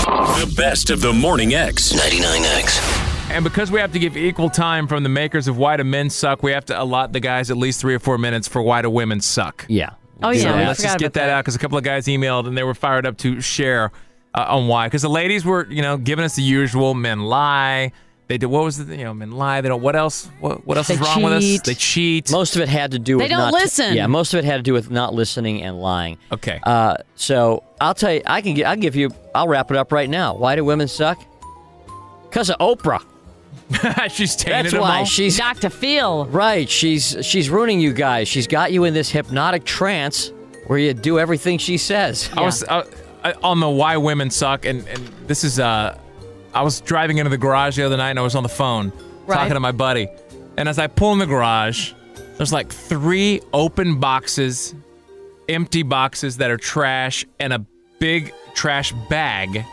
The best of the Morning X. 99X. And because we have to give equal time from the makers of Why Do Men Suck, we have to allot the guys at least 3 or 4 minutes for Why Do Women Suck. Yeah. Oh, yeah. So I let's forgot just get about that out because a couple of guys emailed and they were fired up to share on why. Because the ladies were, giving us the usual men lie. They did, what was it? Men lie. They don't, what else? What else They is wrong with us? cheat. They cheat. Most of it had to do with They don't listen. Yeah, most of it had to do with not listening and lying. Okay. So I'll tell you, I'll wrap it up right now. Why do women suck? Because of Oprah. She's tainted That's them why all. she's Dr. Phil. right. She's ruining you guys. She's got you in this hypnotic trance where you do everything she says. I was on the Why Women Suck, and this is, I was driving into the garage the other night, and I was on the phone talking to my buddy. And as I pull in the garage, there's like 3 open boxes, empty boxes that are trash, and a big trash bag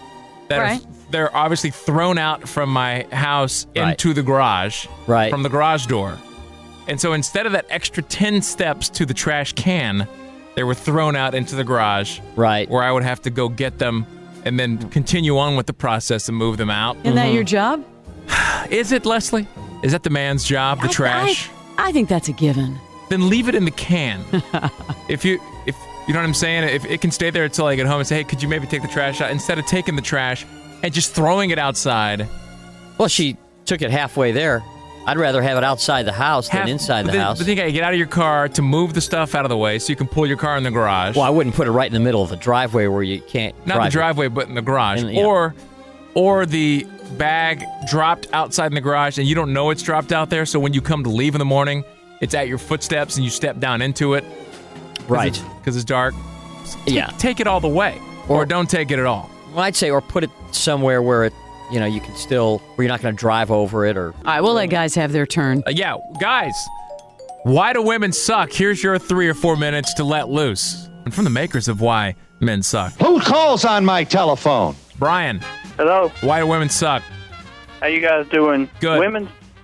that they're obviously thrown out from my house into the garage from the garage door. And so instead of that extra 10 steps to the trash can, they were thrown out into the garage where I would have to go get them and then continue on with the process and move them out. Isn't that your job? Is it, Leslie? Is that the man's job, the trash? I think that's a given. Then leave it in the can. If you know what I'm saying, if it can stay there until I get home and say, hey, could you maybe take the trash out? Instead of taking the trash and just throwing it outside. Well, she took it halfway there. I'd rather have it outside the house than inside the house. But then you gotta get out of your car to move the stuff out of the way so you can pull your car in the garage. Well, I wouldn't put it right in the middle of the driveway where you can't Not the driveway, but in the garage. Or the bag dropped outside in the garage and you don't know it's dropped out there, so when you come to leave in the morning, it's at your footsteps and you step down into it. Right. Because it's dark. Take it all the way. Or don't take it at all. Well, I'd say, or put it somewhere where it, you can still, where you're not going to drive over it or. All right, we'll let guys have their turn. Guys, Why Do Women Suck? Here's your 3 or 4 minutes to let loose. And from the makers of Why Men Suck. Who calls on my telephone? Brian. Hello. Why do women suck? How you guys doing? Good.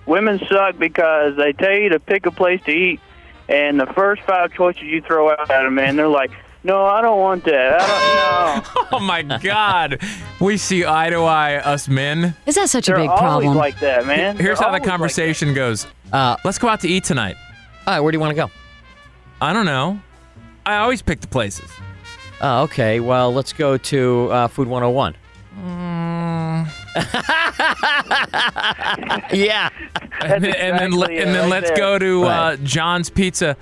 Women suck because they tell you to pick a place to eat, and the first 5 choices you throw out at them, man, they're like, no, I don't want that. I don't know. Oh, my God. We see eye to eye, us men. Is that such a big They're problem? always like that, man. Here's They're how the always conversation goes. Let's go out to eat tonight. All right, where do you want to go? I don't know. I always pick the places. Oh, okay. Well, let's go to Food 101. Yeah. And then let's go to John's Pizza.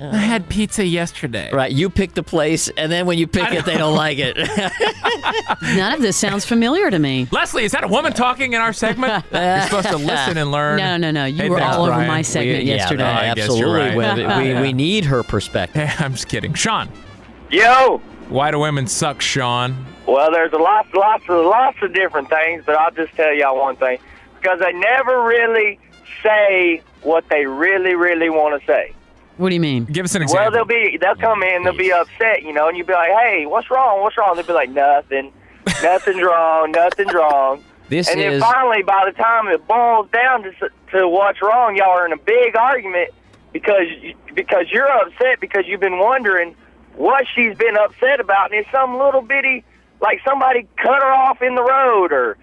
I had pizza yesterday. Right. You pick the place, and then when you pick it, they don't like it. None of this sounds familiar to me. Leslie, is that a woman talking in our segment? You're supposed to listen and learn. No. You were all over my segment yesterday. I guess absolutely. you're right. We need her perspective. I'm just kidding. Sean. Yo. Why do women suck, Sean? Well, there's lots of different things, but I'll just tell y'all one thing. Because they never really say what they really, really want to say. What do you mean? Give us an example. Well, they'll come in, they'll be upset, and you'll be like, hey, what's wrong? They'll be like, nothing. Nothing's wrong. Then finally, by the time it boils down to what's wrong, y'all are in a big argument because you're upset because you've been wondering what she's been upset about, and it's some little bitty, like somebody cut her off in the road, or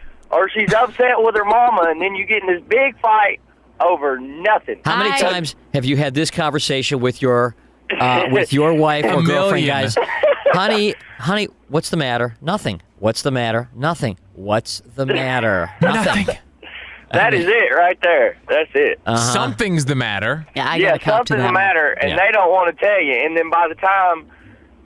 she's upset with her mama, and then you get in this big fight over nothing. How many times have you had this conversation with your wife or girlfriend, guys? Honey, what's the matter? Nothing. What's the matter? Nothing. What's the matter? Nothing. That is it right there. That's it. Something's the matter. Yeah, I gotta cop to that. Something's the matter, and they don't want to tell you. And then by the time,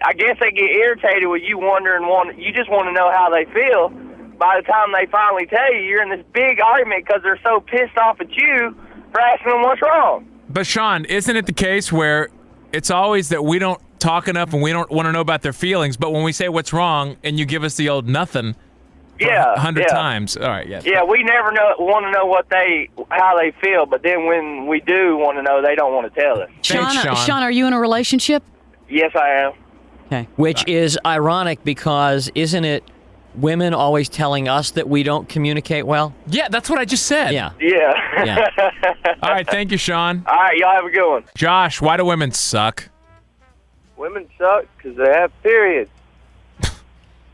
I guess they get irritated with you wondering, you just want to know how they feel. By the time they finally tell you, you're in this big argument because they're so pissed off at you for asking them what's wrong. But Sean, isn't it the case where it's always that we don't talk enough and we don't want to know about their feelings, but when we say what's wrong and you give us the old nothing 100 times. All right, yes. Yeah, we never want to know how they feel, but then when we do want to know, they don't want to tell us. Thanks, Sean. Sean, are you in a relationship? Yes, I am. Okay. Which is ironic because isn't it women always telling us that we don't communicate well? Yeah, that's what I just said. Yeah. All right, thank you, Sean. All right, y'all have a good one. Josh, why do women suck? Women suck because they have periods.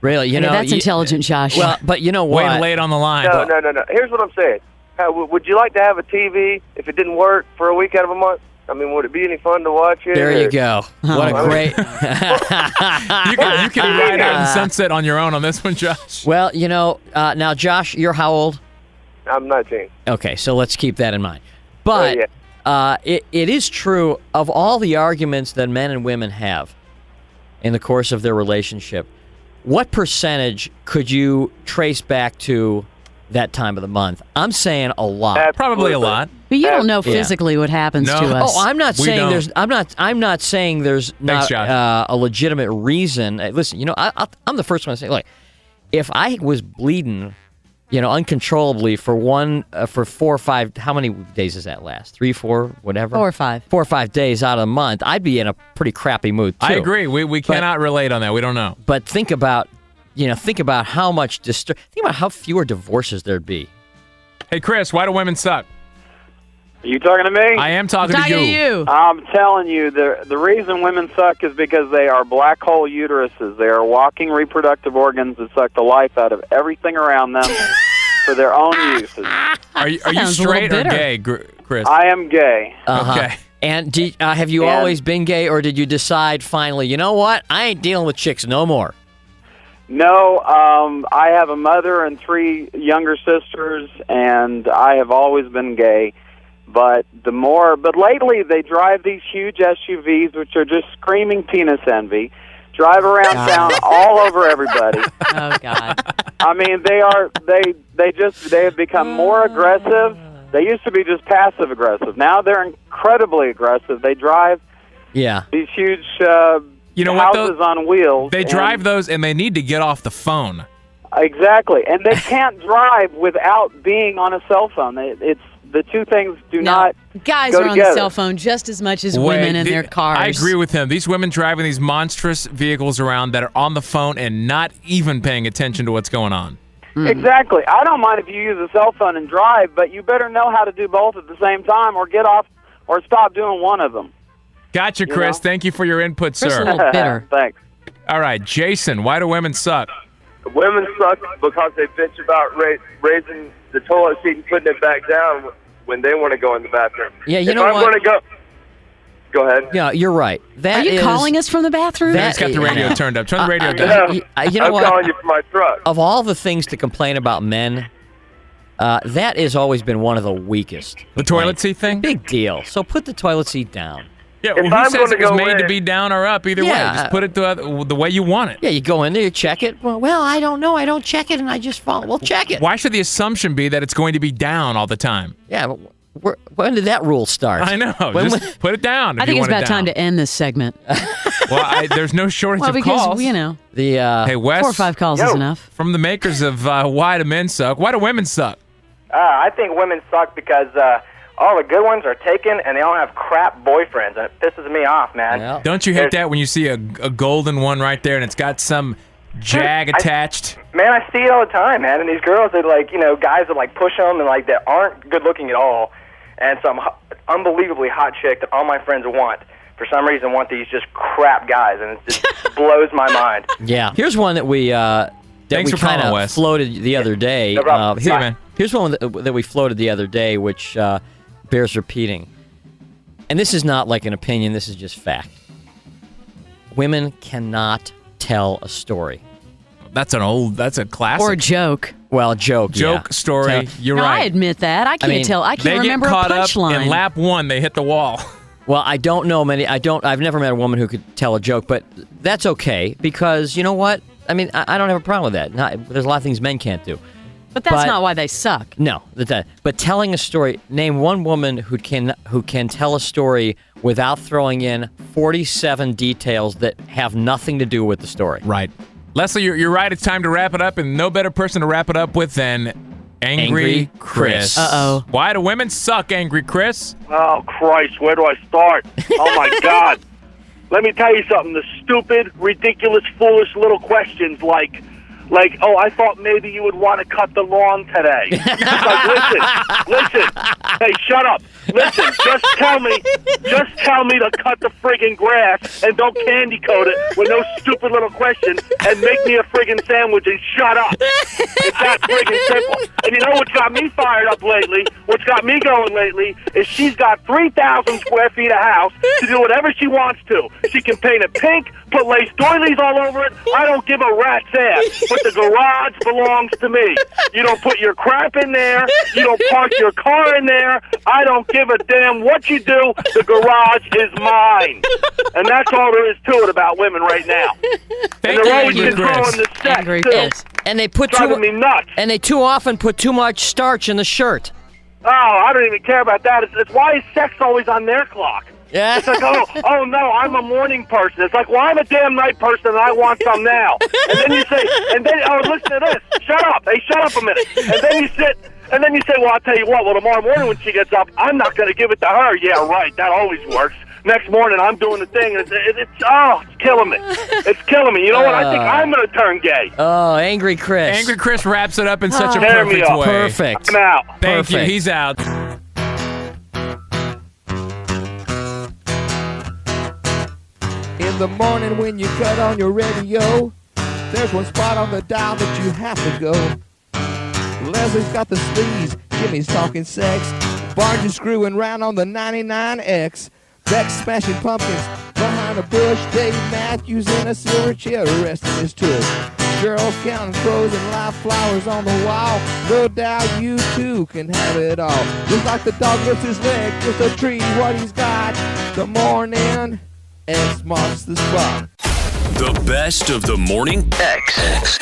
Really, that's intelligent, Josh. Well, but you know what? Way late on the line. No. Here's what I'm saying. Would you like to have a TV if it didn't work for a week out of a month? I mean, would it be any fun to watch it? There you go. What a great... You can ride out in the sunset on your own on this one, Josh. Well, now, Josh, you're how old? I'm 19. Okay, so let's keep that in mind. But it is true of all the arguments that men and women have in the course of their relationship, what percentage could you trace back to that time of the month? I'm saying a lot. Absolutely. Probably a lot. But you don't know physically what happens to us. Oh, I'm not We saying don't. there's. I'm not saying there's Thanks, not a legitimate reason. Listen, I'm the first one to say, look, if I was bleeding, uncontrollably for 4 or 5. How many days does that last? 3, 4, whatever. 4 or 5. 4 or 5 days out of the month, I'd be in a pretty crappy mood too. I agree. We cannot relate on that. We don't know. But think about how much think about how fewer divorces there'd be. Hey, Chris, why do women suck? Are you talking to me? I am talking to you. I'm telling you, the reason women suck is because they are black hole uteruses. They are walking reproductive organs that suck the life out of everything around them for their own uses. Are you Sounds a straight little or bitter. gay, Chris? I am gay. Okay. And have you always been gay, or did you decide finally, you know what? I ain't dealing with chicks no more. No, I have a mother and 3 younger sisters, and I have always been gay. But lately they drive these huge SUVs, which are just screaming penis envy. Drive around town all over everybody. Oh God! I mean, they have become more aggressive. They used to be just passive aggressive. Now they're incredibly aggressive. They drive these huge houses on wheels. They drive those, and they need to get off the phone. Exactly, and they can't drive without being on a cell phone. It's the two things do not Guys go are on together. the cell phone just as much as women in their cars. I agree with him. These women driving these monstrous vehicles around that are on the phone and not even paying attention to what's going on. Exactly. I don't mind if you use a cell phone and drive, but you better know how to do both at the same time, or get off, or stop doing one of them. Gotcha, Chris. Thank you for your input, Chris sir. a little bitter. Thanks. All right, Jason, why do women suck? Women suck because they bitch about raising the toilet seat and putting it back down when they want to go in the bathroom. Yeah, you if know I'm what? going to go ahead. Yeah, you're right. Are you calling us from the bathroom? He's got the radio turned up. Turn the radio down. You know I'm what? calling you from my truck. Of all the things to complain about men, that has always been one of the weakest. The toilet seat thing? Big deal. So put the toilet seat down. Yeah, If who I'm says gonna it was go made to in- be down or up? Either way, just put it the way you want it. Yeah, you go in there, you check it. Well, I don't know. I don't check it, and I just follow. Well, check it. Why should the assumption be that it's going to be down all the time? Yeah, but when did that rule start? I know. Just put it down. If I think you it's want about time down. to end this segment. Well, there's no shortage Well, of because, calls. The Hey, Wes, 4 or 5 calls is enough. from the makers of Why Do Men Suck, why do women suck? I think women suck because all the good ones are taken, and they all have crap boyfriends, and it pisses me off, man. Yeah. Don't you hate that when you see a golden one right there and it's got some jag attached? Man, I see it all the time, man. And these girls that, guys that, push them and, that aren't good looking at all. And some unbelievably hot chick that all my friends want, for some reason, want these just crap guys. And it just blows my mind. Yeah. Here's one that we Thanks for kind calling, of Wes. floated the other day. No problem. See you, man. Here's one that we floated the other day, which bears repeating. And this is not like an opinion. This is just fact. Women cannot tell a story. That's a classic. Or a joke. Well, joke, story. You're No, right. I admit that. I can't tell. I they can't remember get caught a up punchline. in lap 1. They hit the wall. Well, I don't know many. I've never met a woman who could tell a joke, but that's okay because you know what? I mean, I don't have a problem with that. There's a lot of things men can't do. But that's not why they suck. No, but telling a story. Name one woman who can tell a story without throwing in 47 details that have nothing to do with the story. Right. Leslie, you're right. It's time to wrap it up, and no better person to wrap it up with than Angry Chris. Uh-oh. Why do women suck, Angry Chris? Oh, Christ, where do I start? Oh, my God. Let me tell you something. The stupid, ridiculous, foolish little questions like, like, oh, I thought maybe you would want to cut the lawn today. It's like, listen, hey, shut up. Listen, just tell me to cut the friggin' grass and don't candy coat it with no stupid little questions and make me a friggin' sandwich and shut up. It's that friggin' simple. And you know what's got me fired up lately? What's got me going lately is she's got 3,000 square feet of house to do whatever she wants to. She can paint it pink, put lace doilies all over it. I don't give a rat's ass. But the garage belongs to me. You don't put your crap in there. You don't park your car in there. I don't give a damn what you do. The garage is mine. And that's all there is to it about women right now. And they're always controlling the sex, too. And they put driving me nuts. And they too often put too much starch in the shirt. Oh, I don't even care about that. It's why is sex always on their clock? Yeah. It's like, oh no, I'm a morning person. It's like, well, I'm a damn night person and I want some now. And then you say, listen to this. Shut up. Hey, shut up a minute. And then you say, well, I'll tell you what. Well, tomorrow morning when she gets up, I'm not going to give it to her. Yeah, right. That always works. Next morning, I'm doing the thing, and it's killing me. It's killing me. You know what? I think I'm going to turn gay. Oh, Angry Chris. Angry Chris wraps it up in such a Tear me perfect up. way. Perfect. I'm out. Thank you. He's out. In the morning when you cut on your radio, there's one spot on the dial that you have to go. Leslie's got the sleaze, Jimmy's talking sex, Barnes is screwing round on the 99X, Beck's smashing pumpkins behind a bush, Dave Matthews in a silver chair resting his tush, Cheryl's counting crows and live flowers on the wall. No doubt you too can have it all. Just like the dog lifts his leg, just a tree what he's got. The morning X marks the spot. The best of the morning X.